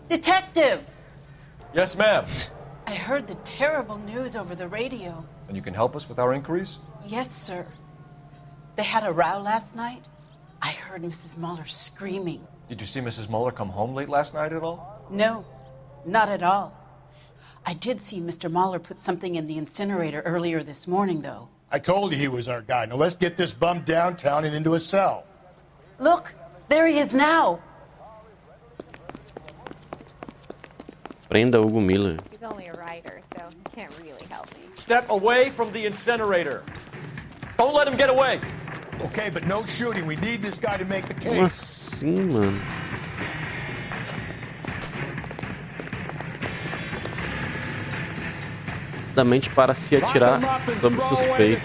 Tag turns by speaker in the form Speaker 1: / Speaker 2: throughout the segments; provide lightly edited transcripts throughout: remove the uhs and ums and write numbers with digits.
Speaker 1: Detective!
Speaker 2: Yes, ma'am.
Speaker 1: I heard the terrible news over the radio.
Speaker 2: And you can help us with our inquiries?
Speaker 1: Yes, sir. They had a row last night. I heard Mrs. Muller screaming.
Speaker 2: Did you see Mrs. Muller come home late last night at all?
Speaker 1: No, not at all. I did see Mr. Muller put something in the incinerator earlier this morning, though.
Speaker 3: I told you he was our guy. Now let's get this bum downtown and into a cell.
Speaker 1: Look, there he is now.
Speaker 4: Prenda Hugo Miller.
Speaker 5: He's only a writer, so he can't really help me.
Speaker 2: Step away from the incinerator. Don't let him get away.
Speaker 3: Okay, but no shooting. We need this guy to make the case.
Speaker 4: Como assim, mano? Rapidamente para se atirar sobre o suspeito.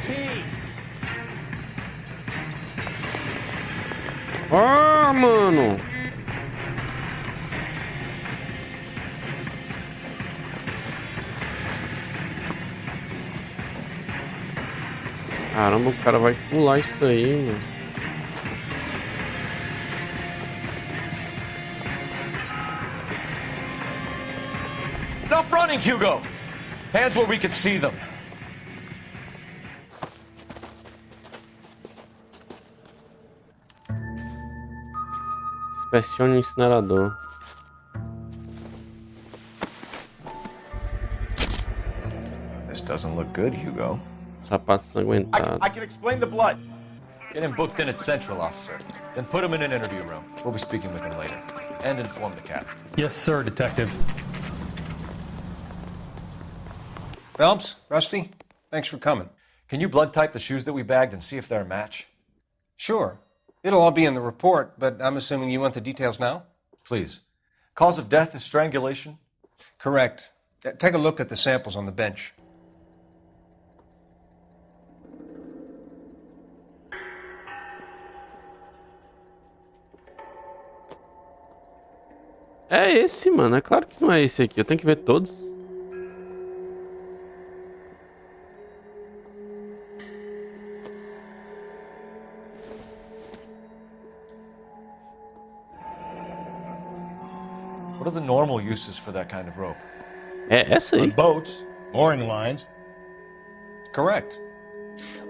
Speaker 4: Ah, mano! Caramba, o cara vai pular isso aí, mano.
Speaker 2: Enough running, Hugo. Hands where we can see them.
Speaker 4: Inspecione o incinerador.
Speaker 2: This doesn't look good, Hugo.
Speaker 4: Sapato sanguentado.
Speaker 2: I can explain the blood. Get him booked in at Central, officer. Then put him in an interview room. We'll be speaking with him later. And inform the captain.
Speaker 6: Yes, sir, Detective.
Speaker 7: Phelps, Rusty, thanks for coming.
Speaker 2: Can you blood type the shoes that we bagged and see if they're a match?
Speaker 7: Sure. It'll all be in the report, but I'm assuming you want the details now?
Speaker 2: Please. Cause of death is strangulation?
Speaker 7: Correct. Take a look at the samples on the bench.
Speaker 4: É esse, mano. É claro que não é esse aqui. Eu tenho que ver todos.
Speaker 2: What are the normal uses for that kind of rope?
Speaker 4: É essa aí.
Speaker 3: On boats, mooring lines.
Speaker 7: Correct.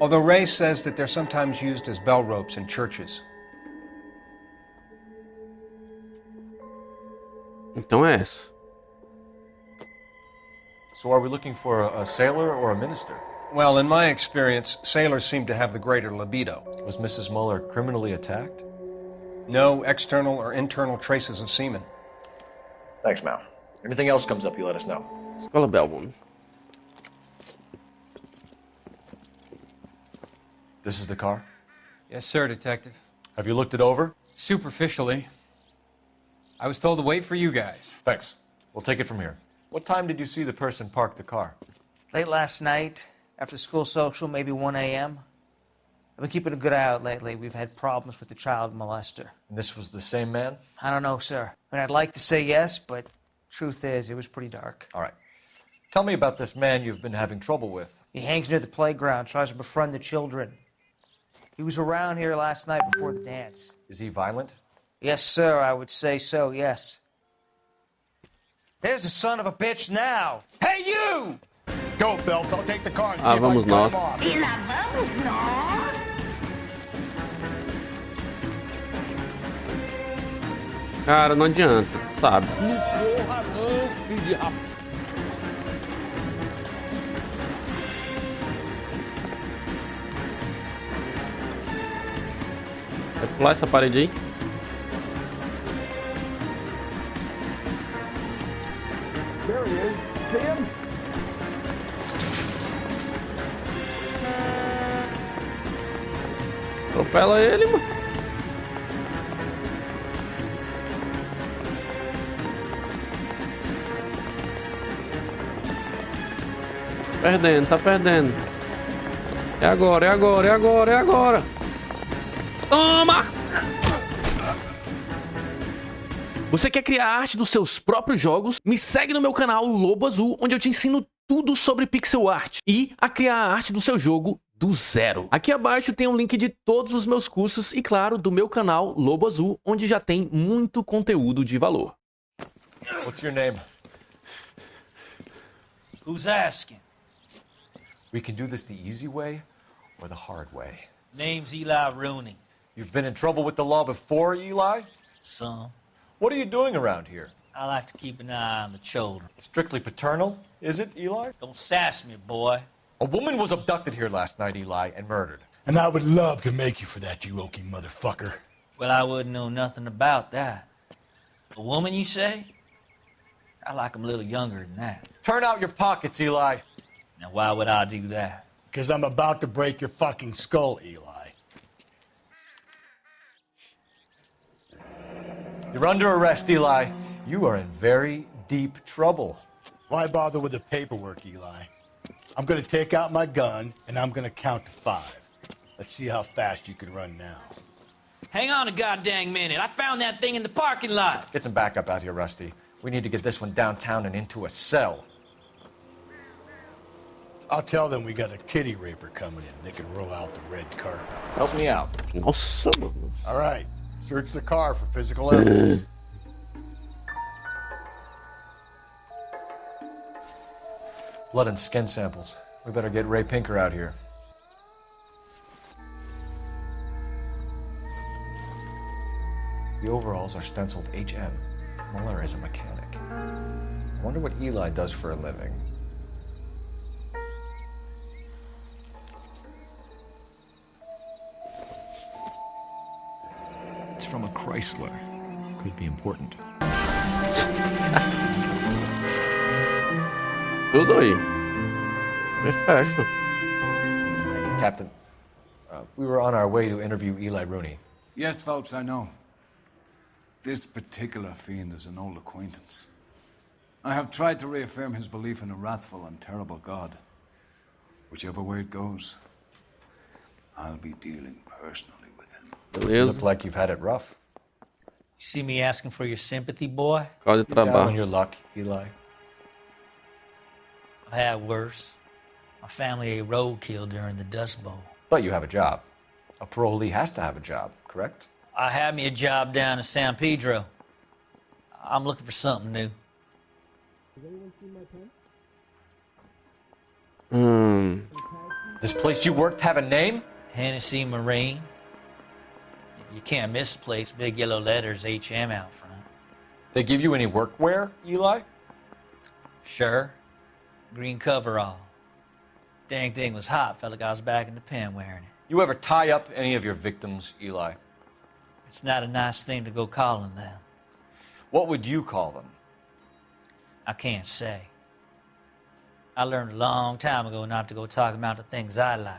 Speaker 7: Although Ray says that they're sometimes used as bell ropes in churches.
Speaker 4: Então é essa.
Speaker 2: So are we looking for a sailor or a minister?
Speaker 7: Well, in my experience, sailors seem to have the greater libido.
Speaker 2: Was Mrs. Muller criminally attacked?
Speaker 7: No external or internal traces of semen.
Speaker 2: Thanks, Mal. Anything else comes up, you let us know.
Speaker 4: Escola Belmont.
Speaker 2: This is the car?
Speaker 8: Yes, sir, Detective.
Speaker 2: Have you looked it over?
Speaker 8: Superficially. I was told to wait for you guys.
Speaker 2: Thanks. We'll take it from here. What time did you see the person park the car?
Speaker 9: Late last night, after school social, maybe 1 a.m. I've been keeping a good eye out lately. We've had problems with the child molester.
Speaker 2: And this was the same man?
Speaker 9: I don't know, sir. I mean, I'd like to say yes, but truth is, it was pretty dark.
Speaker 2: All right. Tell me about this man you've been having trouble with.
Speaker 9: He hangs near the playground, tries to befriend the children. He was around here last night before the dance.
Speaker 2: Is he violent?
Speaker 9: Yes, sir, I would say so, yes. There's the son of a bitch now. Hey, you!
Speaker 3: Go, Phelps. I'll take the car and see if I
Speaker 4: vamos
Speaker 3: can cut
Speaker 4: nós.
Speaker 3: him off.
Speaker 1: E lá vamos nós.
Speaker 4: Cara, não adianta, sabe?
Speaker 3: Porra, não, filho de rap...
Speaker 4: Vai pular essa parede aí?
Speaker 3: There he is. See him?
Speaker 4: Atropela ele, mano. Perdendo, tá perdendo. É agora, é agora, é agora, é agora. Toma! Você quer criar arte dos seus próprios jogos? Me segue no meu canal Lobo Azul, onde eu te ensino tudo sobre pixel art e a criar a arte do seu jogo do zero. Aqui abaixo tem um link de todos os meus cursos e, claro, do meu canal Lobo Azul, onde já tem muito conteúdo de valor.
Speaker 2: What's your name?
Speaker 6: Who's asking?
Speaker 2: We can do this the easy way or the hard way.
Speaker 6: Name's Eli Rooney.
Speaker 2: You've been in trouble with the law before, Eli?
Speaker 6: Some.
Speaker 2: What are you doing around here?
Speaker 6: I like to keep an eye on the children.
Speaker 2: Strictly paternal, is it, Eli?
Speaker 6: Don't sass me, boy.
Speaker 2: A woman was abducted here last night, Eli, and murdered.
Speaker 3: And I would love to make you for that, you oaky motherfucker.
Speaker 6: Well, I wouldn't know nothing about that. A woman, you say? I like 'em a little younger than that.
Speaker 2: Turn out your pockets, Eli.
Speaker 6: Now, why would I do that?
Speaker 3: Because I'm about to break your fucking skull, Eli.
Speaker 2: You're under arrest, Eli. You are in very deep trouble.
Speaker 3: Why bother with the paperwork, Eli? I'm gonna take out my gun, and I'm gonna count to 5. Let's see how fast you can run now.
Speaker 6: Hang on a goddamn minute. I found that thing in the parking lot.
Speaker 2: Get some backup out here, Rusty. We need to get this one downtown and into a cell.
Speaker 3: I'll tell them we got a kitty raper coming in. They can roll out the red carpet.
Speaker 2: Help me out.
Speaker 4: Nossa, mano.
Speaker 3: All right, search the car for physical evidence.
Speaker 2: Blood and skin samples. We better get Ray Pinker out here. The overalls are stenciled HM. Muller is a mechanic. I wonder what Eli does for a living.
Speaker 10: It's from a Chrysler. Could be important.
Speaker 4: Tudo aí. Perfeito.
Speaker 2: Captain, we were on our way to interview Eli Rooney.
Speaker 8: Yes, Phelps, I know. This particular fiend is an old acquaintance. I have tried to reaffirm his belief in a wrathful and terrible God. Whichever way it goes, I'll be dealing personally with him.
Speaker 2: You look like you've had it rough.
Speaker 6: You see me asking for your sympathy, boy?
Speaker 4: Local de
Speaker 2: Down on
Speaker 4: trabalho.
Speaker 2: your luck, Eli.
Speaker 6: I've had worse. My family ate roadkill during the Dust Bowl.
Speaker 2: But you have a job. A parolee has to have a job, correct?
Speaker 6: I had me a job down in San Pedro. I'm looking for something new.
Speaker 2: This place you worked have a name?
Speaker 6: Hennessy Marine. You can't miss the place. Big yellow letters, HM out front.
Speaker 2: They give you any workwear, Eli?
Speaker 6: Sure. Green coverall. Dang thing was hot. Felt like I was back in the pen wearing it.
Speaker 2: You ever tie up any of your victims, Eli?
Speaker 6: It's not a nice thing to go calling them.
Speaker 2: What would you call them?
Speaker 6: I can't say. I learned a long time ago not to go talking about the things I like.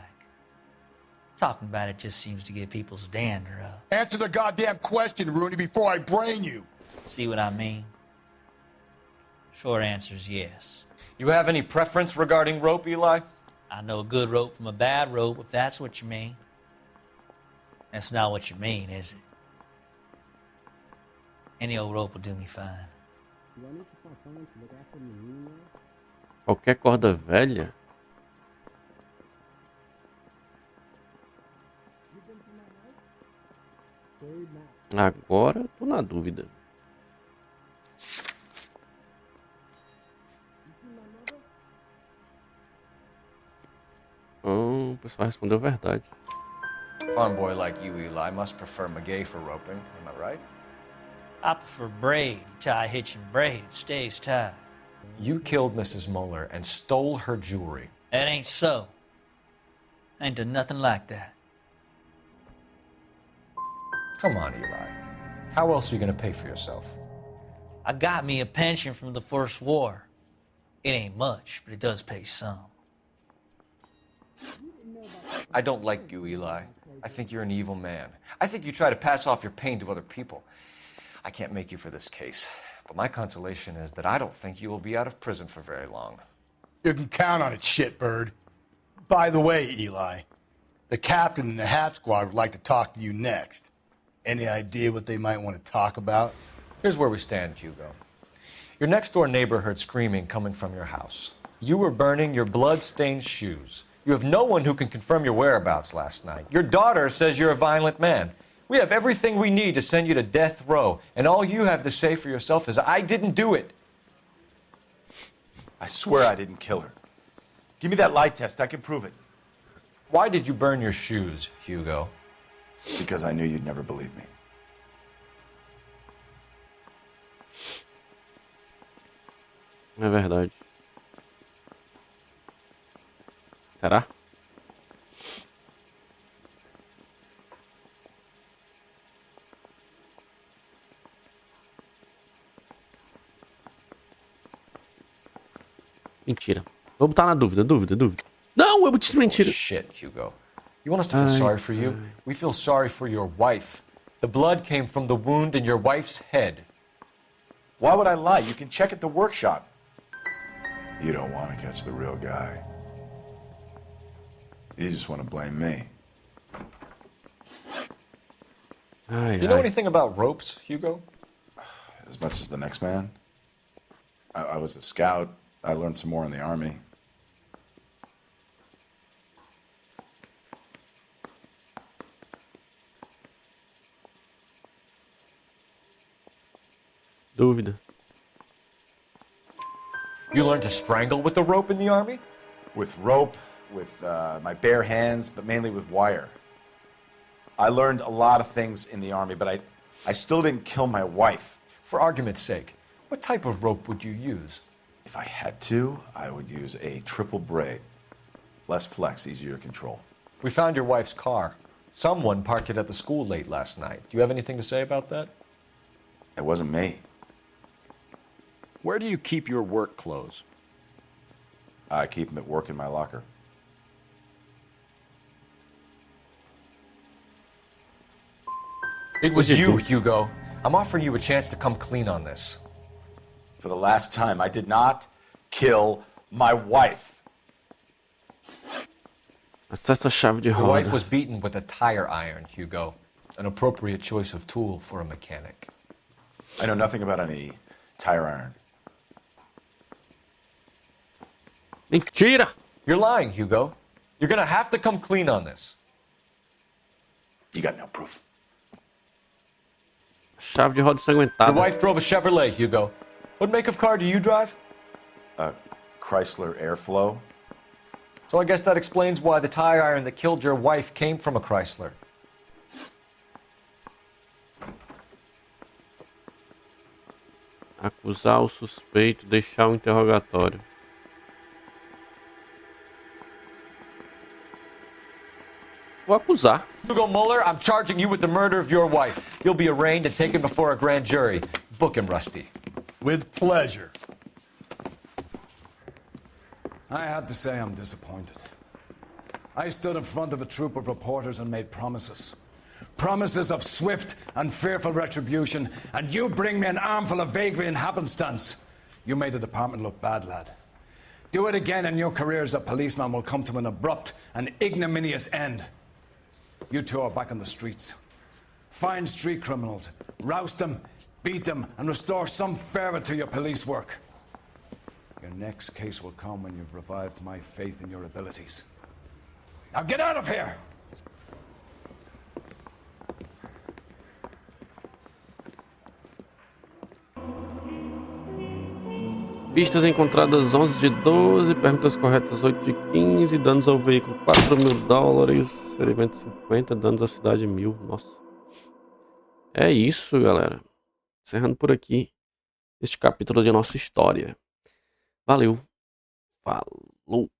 Speaker 6: Talking about it just seems to get people's dander up.
Speaker 3: Answer the goddamn question, Rooney, before I brain you.
Speaker 6: See what I mean? Short answer is yes.
Speaker 2: You have any preference regarding rope, Eli?
Speaker 6: I know a good rope from a bad rope, if that's what you mean. That's not what you mean, is it? Any old rope will do me fine.
Speaker 4: Qualquer corda velha. Agora tô na dúvida. O pessoal respondeu a verdade.
Speaker 2: Farm boy like you, Eli, must prefer Magay for roping. Am I right?
Speaker 6: I prefer braid. You tie a hitch and braid, it stays tied.
Speaker 2: You killed Mrs. Muller and stole her jewelry.
Speaker 6: That ain't so. I ain't done nothing like that.
Speaker 2: Come on, Eli. How else are you going to pay for yourself?
Speaker 6: I got me a pension from the First War. It ain't much, but it does pay some.
Speaker 2: I don't like you, Eli. I think you're an evil man. I think you try to pass off your pain to other people. I can't make you for this case, but my consolation is that I don't think you will be out of prison for very long.
Speaker 3: You can count on it, shitbird. By the way, Eli, the captain and the hat squad would like to talk to you next. Any idea what they might want to talk about?
Speaker 2: Here's where we stand, Hugo. Your next-door neighbor heard screaming coming from your house. You were burning your blood-stained shoes. You have no one who can confirm your whereabouts last night. Your daughter says you're a violent man. We have everything we need to send you to death row, and all you have to say for yourself is, I didn't do it.
Speaker 11: I swear I didn't kill her. Give me that lie test. I can prove it.
Speaker 2: Why did you burn your shoes, Hugo?
Speaker 11: Because I knew you'd never believe me.
Speaker 4: É verdade. Será? Mentira. Vou botar na dúvida. Não, eu disse mentira.
Speaker 2: Shit, Hugo. You want us to feel sorry for you? We feel sorry for your wife. The blood came from the wound in your wife's head.
Speaker 11: Why would I lie? You can check at the workshop. You don't want to catch the real guy. You just want to blame me.
Speaker 2: You know anything about ropes, Hugo?
Speaker 11: As much as the next man. I was a scout. I learned some more in the army.
Speaker 4: Dúvida.
Speaker 2: You learned to strangle with the rope in the army?
Speaker 11: With rope, with my bare hands, but mainly with wire. I learned a lot of things in the army, but I still didn't kill my wife.
Speaker 2: For argument's sake, what type of rope would you use?
Speaker 11: If I had to, I would use a triple braid. Less flex, easier to control.
Speaker 2: We found your wife's car. Someone parked it at the school late last night. Do you have anything to say about that?
Speaker 11: It wasn't me.
Speaker 10: Where do you keep your work clothes?
Speaker 11: I keep them at work in my locker.
Speaker 2: It was you, Hugo. I'm offering you a chance to come clean on this.
Speaker 11: For the last time, I did not kill my wife.
Speaker 4: Acessa a chave de
Speaker 2: Your wife
Speaker 4: roda.
Speaker 2: was beaten with a tire iron, Hugo. An appropriate choice of tool for a mechanic.
Speaker 11: I know nothing about any tire iron.
Speaker 4: Mentira!
Speaker 2: You're lying, Hugo. You're gonna have to come clean on this.
Speaker 11: You got no proof.
Speaker 4: Chave de roda
Speaker 2: Your
Speaker 4: ensanguentada.
Speaker 2: wife drove a Chevrolet, Hugo. What make of car do you drive?
Speaker 11: A Chrysler Airflow.
Speaker 2: So I guess that explains why the tire iron that killed your wife came from a Chrysler.
Speaker 4: Acusar o suspeito, deixar o interrogatório. Vou acusar.
Speaker 2: Hugo Mueller, I'm charging you with the murder of your wife. You'll be arraigned and taken before a grand jury. Book him, Rusty.
Speaker 3: With pleasure.
Speaker 8: I have to say I'm disappointed. I stood in front of a troop of reporters and made promises. Promises of swift and fearful retribution, and you bring me an armful of vagary and happenstance. You made the department look bad, lad. Do it again and your career as a policeman will come to an abrupt and ignominious end. You two are back on the streets. Find street criminals, roust them, beat them, and restore some fervor to your police work. Your next case will come when you've revived my faith in your abilities. Now get out of here!
Speaker 4: Pistas encontradas 11 de 12, perguntas corretas 8 de 15, danos ao veículo $4.000, ferimento 50, danos à cidade 1.000. Nossa. É isso, galera. Encerrando por aqui este capítulo de nossa história. Valeu. Falou.